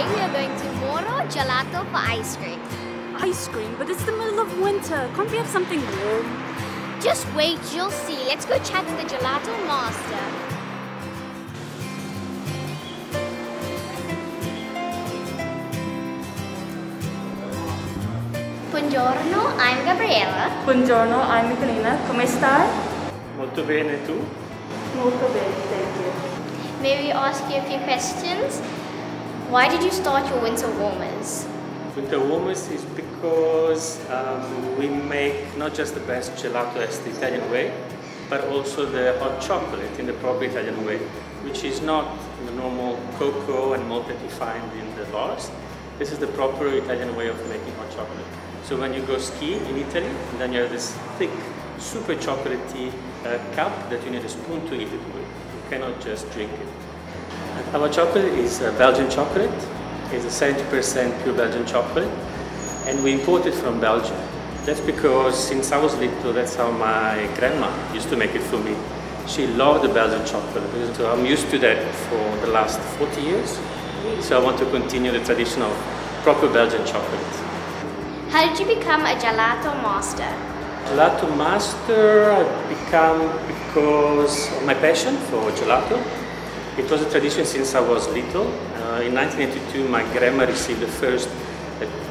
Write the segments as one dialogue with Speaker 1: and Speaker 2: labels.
Speaker 1: Today we are going to Moro Gelato for ice cream.
Speaker 2: Ice cream? But it's the middle of winter. Can't we have something warm?
Speaker 1: Just wait, you'll see. Let's go chat to the gelato master. Buongiorno, I'm Gabriella.
Speaker 2: Buongiorno, I'm Michelina. Come stai?
Speaker 3: Molto bene, tu?
Speaker 2: Molto bene, thank you.
Speaker 1: May we ask you a few questions? Why did you start your winter warmers?
Speaker 3: Winter warmers is because we make not just the best gelato as the Italian way, but also the hot chocolate in the proper Italian way, which is not the normal cocoa and malt that you find in the bars. This is the proper Italian way of making hot chocolate. So when you go ski in Italy, then you have this thick, super chocolatey cup that you need a spoon to eat it with. You cannot just drink it. And our chocolate is Belgian chocolate. It's a 70% pure Belgian chocolate, and we import it from Belgium. That's because since I was little, that's how my grandma used to make it for me. She loved the Belgian chocolate, so I'm used to that for the last 40 years. So I want to continue the tradition of proper Belgian chocolate.
Speaker 1: How did you become a gelato master?
Speaker 3: Gelato master I became because of my passion for gelato. It was a tradition since I was little. In 1982, my grandma received the first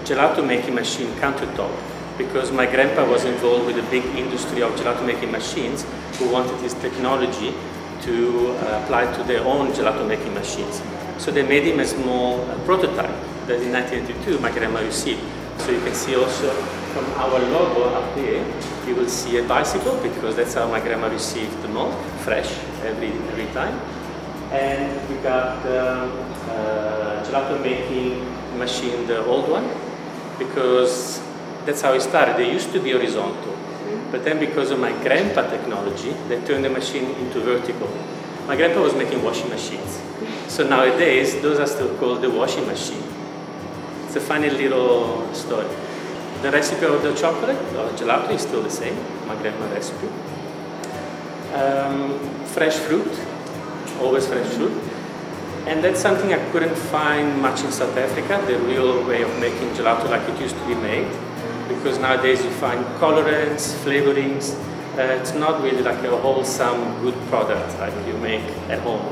Speaker 3: gelato making machine countertop because my grandpa was involved with a big industry of gelato making machines who wanted his technology to apply to their own gelato making machines. So they made him a small prototype that in 1982 my grandma received. So you can see also from our logo up there, you will see a bicycle because that's how my grandma received the mold, fresh every time. And we got the gelato making machine, the old one, because that's how it started. They used to be horizontal, but then because of my grandpa technology, they turned the machine into vertical. My grandpa was making washing machines. So nowadays, those are still called the washing machine. It's a funny little story. The recipe of the chocolate, or gelato, is still the same, my grandma's recipe. Fresh fruit, always fresh fruit. And that's something I couldn't find much in South Africa, the real way of making gelato like it used to be made. Because nowadays you find colorants, flavorings. It's not really like a wholesome, good product like you make at home.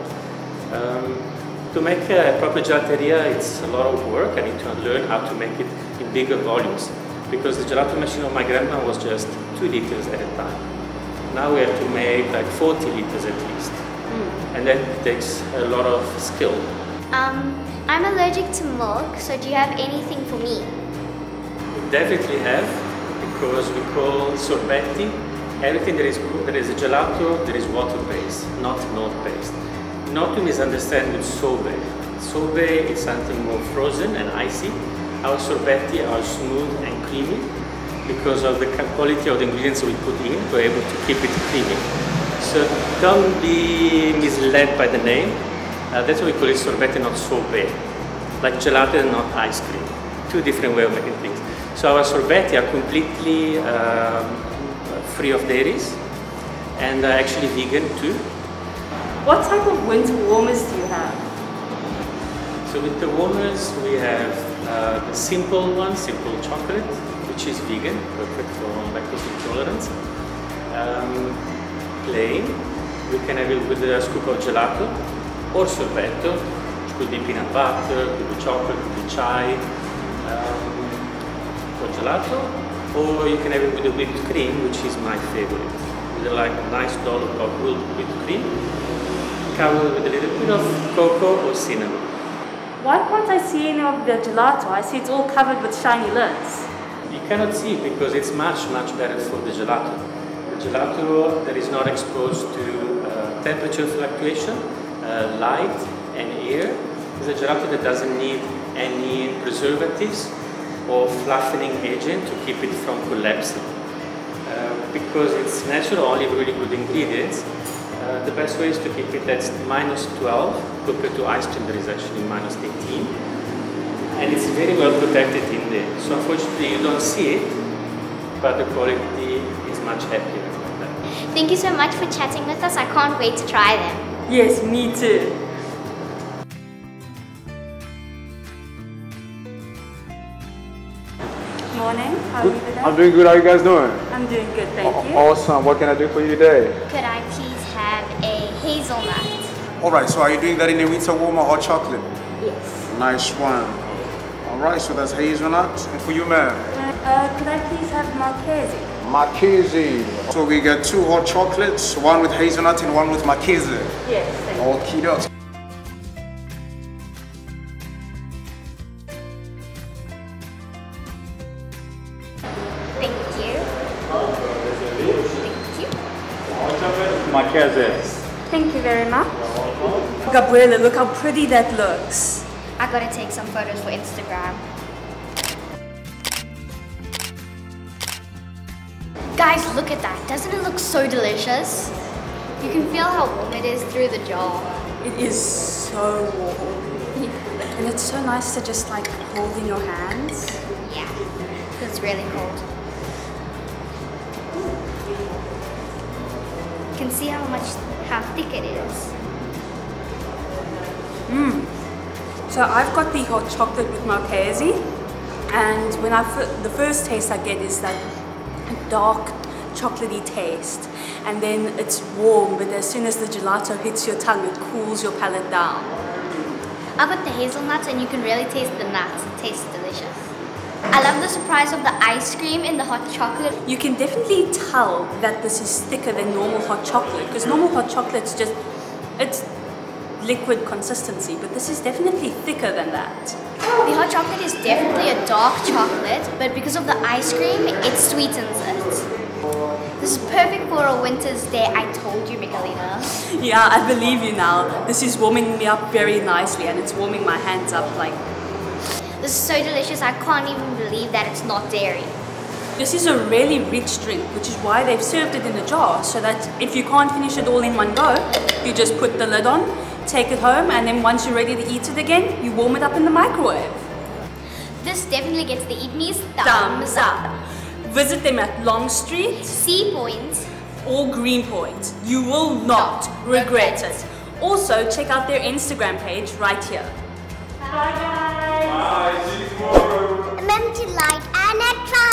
Speaker 3: To make a proper gelateria, it's a lot of work. I need to learn how to make it in bigger volumes because the gelato machine of my grandma was just 2 liters at a time. Now we have to make like 40 liters at least. And that takes a lot of skill.
Speaker 1: I'm allergic to milk, so do you have anything for me?
Speaker 3: We definitely have, because we call sorbetti. Everything that is a gelato, there is water-based, not milk-based. Not to misunderstand with sorbet. Sorbet is something more frozen and icy. Our sorbetti are smooth and creamy because of the quality of the ingredients we put in. We're able to keep it creamy. So don't be misled by the name. That's why we call it sorbetti, not sorbet. Like gelato and not ice cream. 2 different ways of making things. So our sorbetti are completely free of dairies and actually vegan too.
Speaker 2: What type of winter warmers do you have?
Speaker 3: So winter warmers, we have the simple one, simple chocolate, which is vegan, perfect for lactose intolerance. Plain, we can have it with a scoop of gelato or sorbetto, which could be peanut butter, could be chocolate, could be chai, or gelato, or you can have it with a whipped cream, which is my favorite. With like a nice dollop of whipped cream, covered with a little bit of cocoa or cinnamon.
Speaker 2: Why can't I see any of the gelato? I see it's all covered with shiny lids.
Speaker 3: You cannot see it because it's much better for the gelato. The gelato that is not exposed to temperature fluctuation, light and air is a gelato that doesn't need any preservatives or fluffening agent to keep it from collapsing. Because it's natural, only really good ingredients, the best way is to keep it at -12 compared to ice cream that is actually -18. And it's very well protected in there. So unfortunately you don't see it, but the quality is much happier.
Speaker 1: Thank you so much for chatting with us. I can't wait to try them.
Speaker 2: Yes, me too.
Speaker 4: I'm doing good. How you guys doing?
Speaker 2: I'm doing good, thank you.
Speaker 4: Awesome. What can I do for you today?
Speaker 1: Could I please have a hazelnut?
Speaker 5: Alright, so are you doing that in a winter warm or hot chocolate?
Speaker 2: Yes.
Speaker 5: Nice one. Alright, so that's hazelnut. And for you, ma'am?
Speaker 2: Could I please have Marchese?
Speaker 4: Marchese.
Speaker 5: So we get 2 hot chocolates, one with hazelnut and one with Marchese.
Speaker 2: Yes, thank you.
Speaker 5: Okie doke.
Speaker 1: Thank you. Thank you.
Speaker 4: Marchese.
Speaker 2: Thank you very much. Gabriella, look how pretty that looks.
Speaker 1: I gotta take some photos for Instagram. Guys, look at that. Doesn't it look so delicious? You can feel how warm it is through the jar.
Speaker 2: It is so warm. And it's so nice to just like hold in your hands.
Speaker 1: Yeah, it's really cold. You can see how thick it is.
Speaker 2: So I've got the hot chocolate with Marchese, and when the first taste I get is that dark chocolatey taste, and then it's warm, but as soon as the gelato hits your tongue, it cools your palate down.
Speaker 1: I got the hazelnuts and you can really taste the nuts. It tastes delicious. I love the surprise of the ice cream in the hot chocolate.
Speaker 2: You can definitely tell that this is thicker than normal hot chocolate, because normal hot chocolate's just, it's liquid consistency, but this is definitely thicker than that.
Speaker 1: The hot chocolate is definitely a dark chocolate, but because of the ice cream, it sweetens it. This is perfect for a winter's day, I told you, Michelina.
Speaker 2: Yeah, I believe you now. This is warming me up very nicely, and it's warming my hands up like...
Speaker 1: This is so delicious, I can't even believe that it's not dairy.
Speaker 2: This is a really rich drink, which is why they've served it in a jar, so that if you can't finish it all in one go, you just put the lid on, take it home, and then once you're ready to eat it again, you warm it up in the microwave.
Speaker 1: This definitely gets the Eat Me's
Speaker 2: Thumbs up. Visit them at Longstreet
Speaker 1: Seapoint
Speaker 2: or Greenpoint. You will not regret it. Also, check out their Instagram page right here. Bye guys!
Speaker 4: Bye, see you tomorrow.
Speaker 6: Remember to like and try.